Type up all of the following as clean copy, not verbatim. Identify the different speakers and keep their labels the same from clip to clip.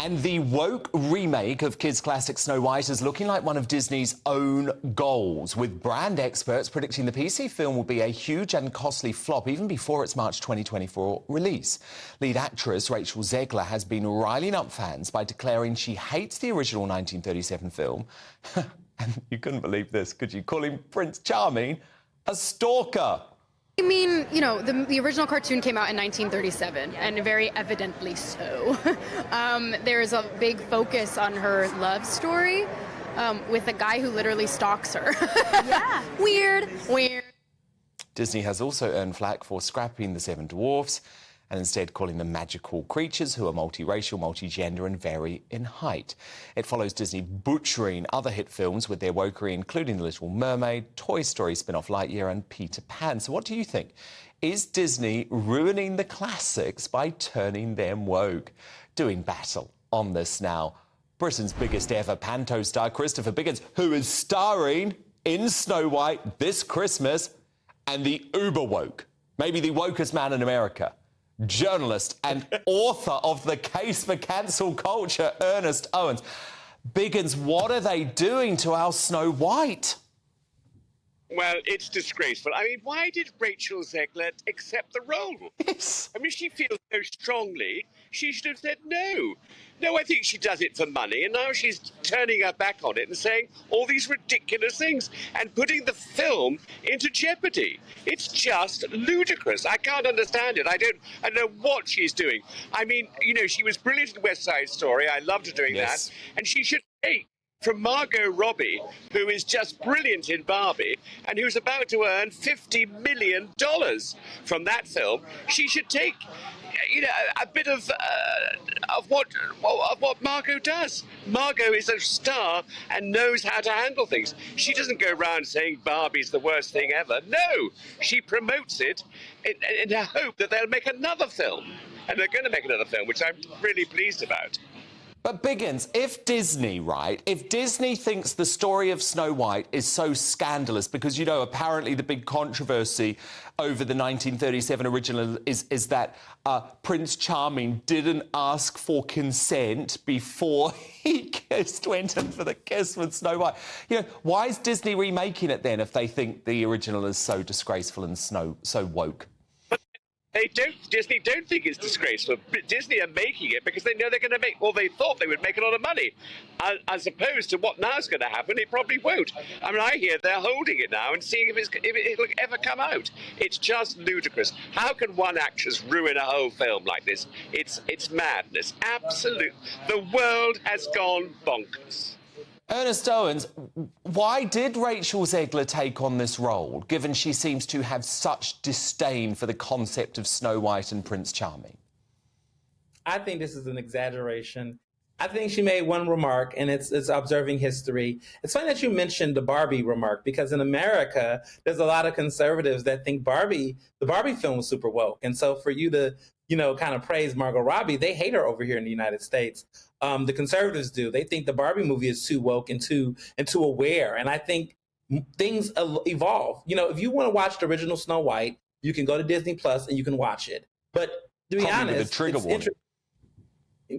Speaker 1: And the woke remake of kids' classic Snow White is looking like one of Disney's own goals, with brand experts predicting the PC film will be a huge and costly flop even before its March 2024 release. Lead actress Rachel Zegler has been riling up fans by declaring she hates the original 1937 film. And you couldn't believe this, could you? Calling Prince Charming a stalker.
Speaker 2: I mean, you know, the original cartoon came out in 1937, and very evidently so. There's a big focus on her love story with a guy who literally stalks her. Yeah. Weird.
Speaker 1: Disney has also earned flack for scrapping the Seven Dwarfs and instead calling them magical creatures who are multiracial, multigender and vary in height. It follows Disney butchering other hit films with their wokery, including The Little Mermaid, Toy Story spin-off Lightyear and Peter Pan. So what do you think? Is Disney ruining the classics by turning them woke? Doing battle on this now, Britain's biggest ever panto star, Christopher Biggins, who is starring in Snow White this Christmas, and the uber woke, maybe the wokest man in America, journalist and author of The Case for Cancel Culture, Ernest Owens. Biggins, what are they doing to our Snow White?
Speaker 3: Well, it's disgraceful. I mean, why did Rachel Zegler accept the role?
Speaker 1: Yes.
Speaker 3: I mean, she feels so strongly, she should have said no. No, I think she does it for money, and now she's turning her back on it and saying all these ridiculous things and putting the film into jeopardy. It's just ludicrous. I can't understand it. I don't know what she's doing. I mean, you know, she was brilliant in West Side Story. I loved her doing that. And she should take from Margot Robbie, who is just brilliant in Barbie and who's about to earn $50 million from that film. She should take, you know, a bit of what Margot does. Margot is a star and knows how to handle things. She doesn't go around saying Barbie's the worst thing ever. No, she promotes it in the hope that they'll make another film. And they're going to make another film, which I'm really pleased about.
Speaker 1: But Biggins, if Disney thinks the story of Snow White is so scandalous because, you know, apparently the big controversy over the 1937 original is that Prince Charming didn't ask for consent before he went in for the kiss with Snow White. You know, why is Disney remaking it then if they think the original is so disgraceful and so woke?
Speaker 3: Disney don't think it's disgraceful. Disney are making it because they know they're going to make, well, they thought they would make a lot of money. As opposed to what now is going to happen, it probably won't. I mean, I hear they're holding it now and seeing if it'll ever come out. It's just ludicrous. How can one actress ruin a whole film like this? It's madness. Absolute. The world has gone bonkers.
Speaker 1: Ernest Owens, why did Rachel Zegler take on this role, given she seems to have such disdain for the concept of Snow White and Prince Charming?
Speaker 4: I think this is an exaggeration. I think she made one remark, and it's observing history. It's funny that you mentioned the Barbie remark, because in America, there's a lot of conservatives that think the Barbie film was super woke. And so for you to, you know, kind of praise Margot Robbie, they hate her over here in the United States. The conservatives do. They think the Barbie movie is too woke and too aware. And I think things evolve. You know, if you want to watch the original Snow White, you can go to Disney Plus and you can watch it. But to be honest,
Speaker 1: with a trigger warning.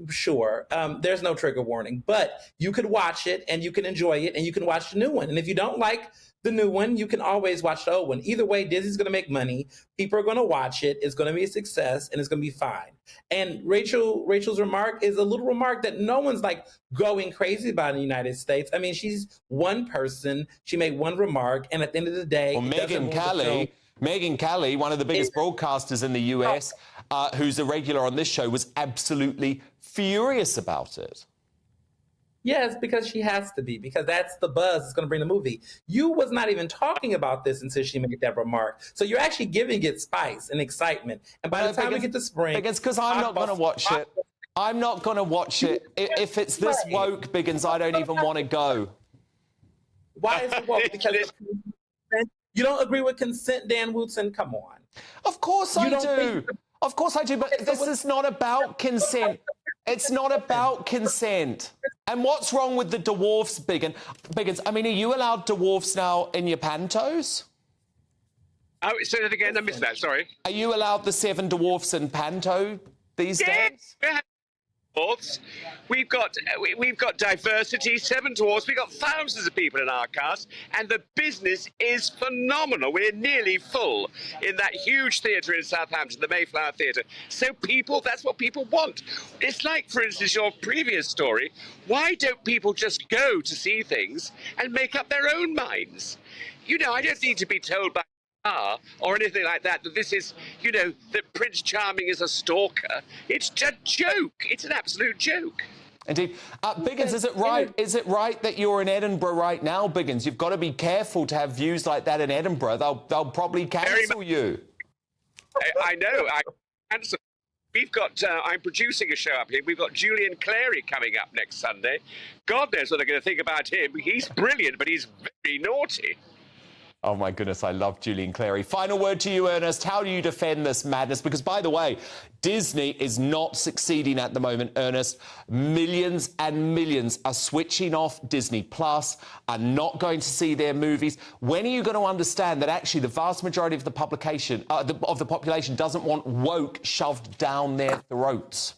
Speaker 4: Sure, there's no trigger warning, but you could watch it and you can enjoy it and you can watch the new one. And if you don't like the new one, you can always watch the old one. Either way, Disney's going to make money. People are going to watch it. It's going to be a success and it's going to be fine. And Rachel's remark is a little remark that no one's like going crazy about in the United States. I mean, she's one person. She made one remark. And at the end of the day,
Speaker 1: well, Megyn Kelly, one of the biggest broadcasters in the US, who's a regular on this show, was absolutely furious about it.
Speaker 4: Yes, because she has to be, because that's the buzz that's going to bring the movie. You was not even talking about this until she made that remark. So you're actually giving it spice and excitement. And by the time we get to spring...
Speaker 1: Biggins, because I'm not going to watch it. I'm not going to watch it. If it's this woke, Biggins, I don't even want to go.
Speaker 4: Why is it woke? Because you don't agree with consent, Dan Wootson? Come on.
Speaker 1: Of course I do. Of course I do, but this is not about consent. It's not about consent. And what's wrong with the dwarfs, Biggins? I mean, are you allowed dwarfs now in your pantos?
Speaker 3: Oh, say that again. I missed that. Sorry.
Speaker 1: Are you allowed the 7 dwarfs in panto these days?
Speaker 3: dwarfs. We've got diversity, seven dwarfs. We've got thousands of people in our cast, and the business is phenomenal. We're nearly full in that huge theatre in Southampton, the Mayflower Theatre. So that's what people want. It's like, for instance, your previous story. Why don't people just go to see things and make up their own minds? You know, I don't need to be told by or anything like that this is, you know, that Prince Charming is a stalker. It's a joke. It's an absolute joke.
Speaker 1: Indeed. Biggins, is it right that you're in Edinburgh right now, Biggins? You've got to be careful to have views like that in Edinburgh. They'll probably cancel you.
Speaker 3: I know. We've got, I'm producing a show up here. We've got Julian Clary coming up next Sunday. God knows what they're going to think about him. He's brilliant, but he's very naughty.
Speaker 1: Oh, my goodness, I love Julian Clary. Final word to you, Ernest. How do you defend this madness? Because, by the way, Disney is not succeeding at the moment, Ernest. Millions and millions are switching off Disney Plus, are not going to see their movies. When are you going to understand that actually the vast majority of the population doesn't want woke shoved down their throats?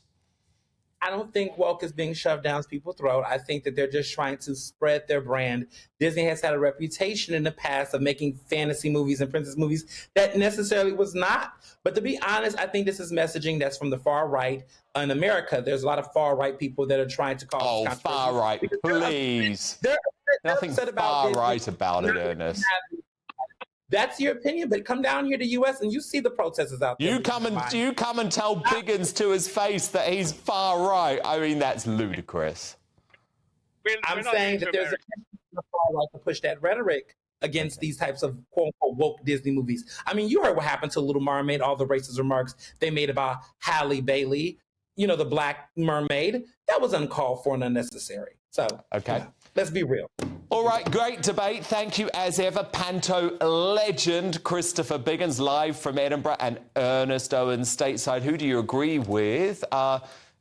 Speaker 4: I don't think woke is being shoved down people's throat. I think that they're just trying to spread their brand. Disney has had a reputation in the past of making fantasy movies and princess movies that necessarily was not. But to be honest, I think this is messaging that's from the far right in America. There's a lot of far right people that are trying to cause controversy.
Speaker 1: Far right, please. Nothing far right about it, Ernest.
Speaker 4: That's your opinion, but come down here to U.S. and you see the protesters out there.
Speaker 1: You come and tell Biggins to his face that he's far right. I mean, that's ludicrous.
Speaker 4: I'm saying that there's a far right to push that rhetoric against these types of quote-unquote woke Disney movies. I mean, you heard what happened to Little Mermaid, all the racist remarks they made about Halle Bailey, you know, the Black Mermaid. That was uncalled for and unnecessary. So,
Speaker 1: okay.
Speaker 4: Let's be real.
Speaker 1: All right, great debate. Thank you, as ever, Panto legend Christopher Biggins, live from Edinburgh, and Ernest Owen stateside. Who do you agree with?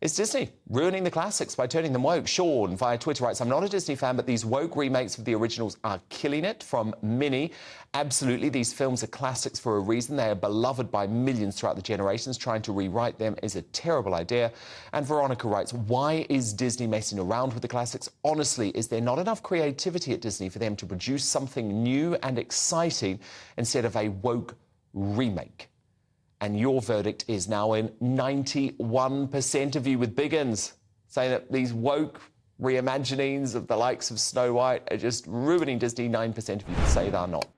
Speaker 1: Is Disney ruining the classics by turning them woke? Sean via Twitter writes, I'm not a Disney fan, but these woke remakes of the originals are killing it. From Minnie, absolutely, these films are classics for a reason. They are beloved by millions throughout the generations. Trying to rewrite them is a terrible idea. And Veronica writes, why is Disney messing around with the classics? Honestly, is there not enough creativity at Disney for them to produce something new and exciting instead of a woke remake? And your verdict is now in 91% of you, with Biggins saying that these woke reimaginings of the likes of Snow White are just ruining Disney. 9% of you say they're not.